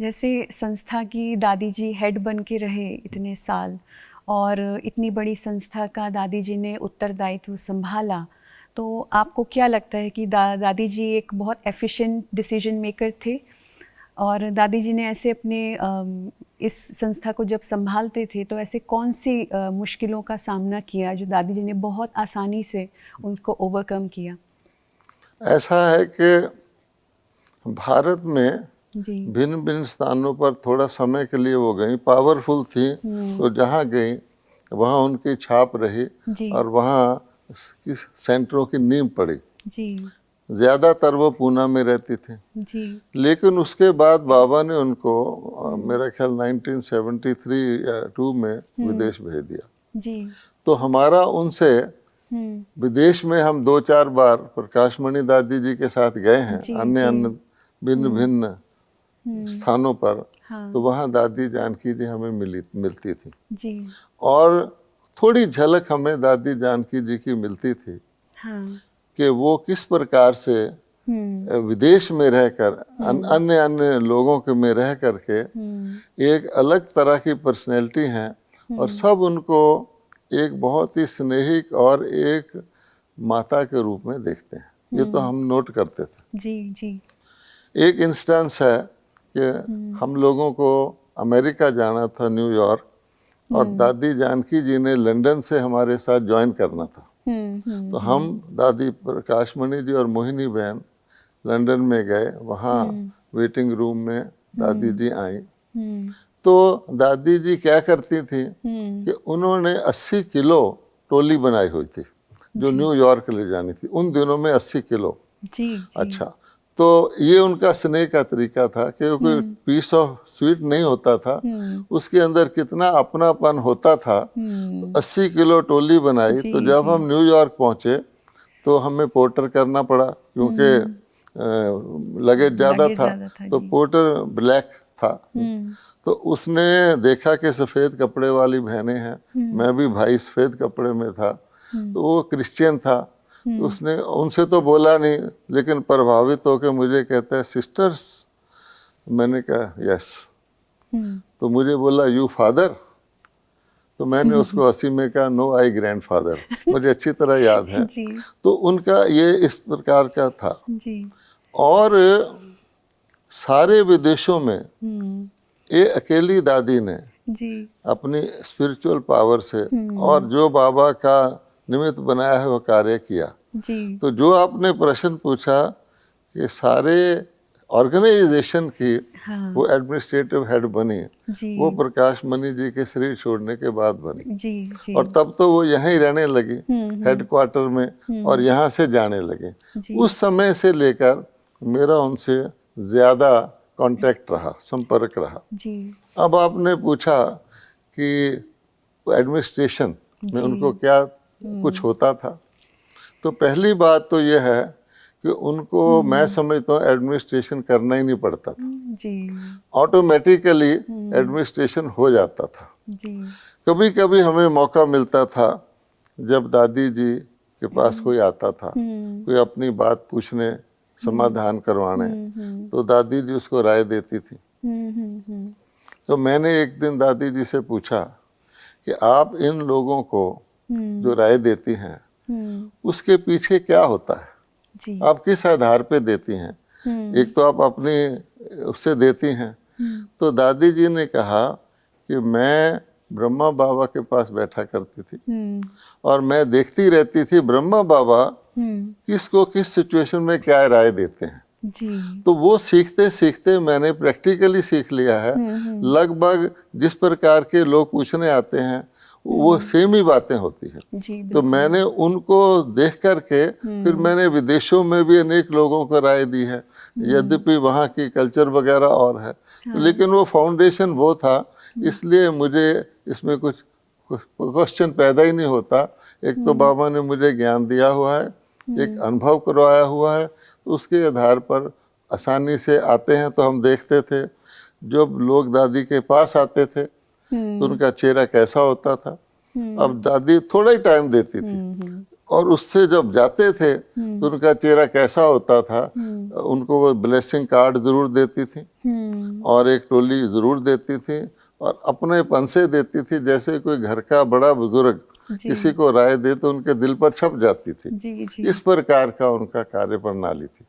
जैसे संस्था की दादी जी हेड बन के रहे इतने साल और इतनी बड़ी संस्था का दादी जी ने उत्तरदायित्व संभाला, तो आपको क्या लगता है कि दादी जी एक बहुत एफिशिएंट डिसीजन मेकर थे और दादी जी ने ऐसे अपने इस संस्था को जब संभालते थे तो ऐसे कौन सी मुश्किलों का सामना किया जो दादी जी ने बहुत आसानी से उनको ओवरकम किया? ऐसा है कि भारत में भिन्न भिन्न स्थानों पर थोड़ा समय के लिए वो गई, पावरफुल थी, तो जहाँ गई वहाँ उनकी छाप रही और वहाँ सेंटरों की नींव पड़ी। ज़्यादातर वो पूना में रहती थी लेकिन उसके बाद बाबा ने उनको मेरा ख्याल 1973 या 2 में विदेश भेज दिया। तो हमारा उनसे विदेश में हम 2-4 बार प्रकाशमणि दादी जी के साथ गए हैं, अन्य भिन्न भिन्न स्थानों पर। तो वहाँ दादी जानकी जी हमें मिलती थी और थोड़ी झलक हमें दादी जानकी जी की मिलती थी कि वो किस प्रकार से विदेश में रहकर अन्य अन्य लोगों के में रह करके एक अलग तरह की पर्सनैलिटी हैं और सब उनको एक बहुत ही स्नेहिक और एक माता के रूप में देखते हैं। ये तो हम नोट करते थे। एक इंस्टेंस है कि हम लोगों को अमेरिका जाना था, न्यूयॉर्क, और दादी जानकी जी ने लंदन से हमारे साथ ज्वाइन करना था। तो हम दादी प्रकाशमणि जी और मोहिनी बहन लंदन में गए। वहाँ वेटिंग रूम में दादी जी आई। तो दादी जी क्या करती थी कि उन्होंने 80 किलो टोली बनाई हुई थी जो न्यूयॉर्क ले जानी थी। उन दिनों में 80 किलो। अच्छा, तो ये उनका स्नेह का तरीका था कि कोई पीस ऑफ स्वीट नहीं होता था, उसके अंदर कितना अपनापन होता था। तो 80 किलो टोली बनाई। तो जब हम न्यूयॉर्क पहुंचे तो हमें पोर्टर करना पड़ा क्योंकि लगेज ज़्यादा था। तो पोर्टर ब्लैक था। तो उसने देखा कि सफ़ेद कपड़े वाली बहनें हैं, मैं भी भाई सफ़ेद कपड़े में था, तो वो क्रिश्चियन था। तो उसने उनसे तो बोला नहीं लेकिन प्रभावित होकर मुझे कहता है सिस्टर्स। मैंने कहा यस। तो मुझे बोला यू फादर। तो मैंने उसको हंसी में कहा नो आई ग्रैंडफादर। मुझे अच्छी तरह याद है। तो उनका ये इस प्रकार का था। और सारे विदेशों में ये अकेली दादी ने अपनी स्पिरिचुअल पावर से और जो बाबा का निमित्त बनाया है वो कार्य किया। तो जो आपने प्रश्न पूछा कि सारे ऑर्गेनाइजेशन की वो एडमिनिस्ट्रेटिव हेड बनी, वो प्रकाशमणि जी के शरीर छोड़ने के बाद बनी। और तब तो वो यहीं रहने लगी हेडक्वार्टर में और यहाँ से जाने लगे। उस समय से लेकर मेरा उनसे ज़्यादा कांटेक्ट रहा, संपर्क रहा। अब आपने पूछा कि एडमिनिस्ट्रेशन में उनको क्या कुछ होता था। तो पहली बात तो यह है कि उनको मैं समझता हूँ एडमिनिस्ट्रेशन करना ही नहीं पड़ता था, ऑटोमेटिकली एडमिनिस्ट्रेशन हो जाता था। कभी कभी हमें मौका मिलता था जब दादी जी के पास कोई आता था, कोई अपनी बात पूछने, समाधान करवाने, तो दादी जी उसको राय देती थी। तो मैंने एक दिन दादी जी से पूछा कि आप इन लोगों को जो राय देती हैं उसके पीछे क्या होता है, आप किस आधार पे देती हैं? एक तो आप अपनी उससे देती हैं। तो दादी जी ने कहा कि मैं ब्रह्मा बाबा के पास बैठा करती थी और मैं देखती रहती थी ब्रह्मा बाबा किसको किस सिचुएशन में क्या राय देते हैं। तो वो सीखते सीखते मैंने प्रैक्टिकली सीख लिया है। लगभग जिस प्रकार के लोग पूछने आते हैं वो सेम ही बातें होती हैं। तो मैंने उनको देख करके फिर मैंने विदेशों में भी अनेक लोगों को राय दी है, यद्यपि वहाँ की कल्चर वगैरह और है। लेकिन वो फाउंडेशन वो था, इसलिए मुझे इसमें कुछ क्वेश्चन पैदा ही नहीं होता। एक तो बाबा ने मुझे ज्ञान दिया हुआ है, एक अनुभव करवाया हुआ है, तो उसके आधार पर आसानी से आते हैं। तो हम देखते थे जब लोग दादी के पास आते थे तो उनका चेहरा कैसा होता था। अब दादी थोड़ा ही टाइम देती थी और उससे जब जाते थे तो उनका चेहरा कैसा होता था, उनको वो ब्लेसिंग कार्ड जरूर देती थी और एक टोली जरूर देती थी और अपनेपन से देती थी, जैसे कोई घर का बड़ा बुजुर्ग किसी को राय दे तो उनके दिल पर छप जाती थी। जी, जी। इस प्रकार का उनका कार्य प्रणाली थी।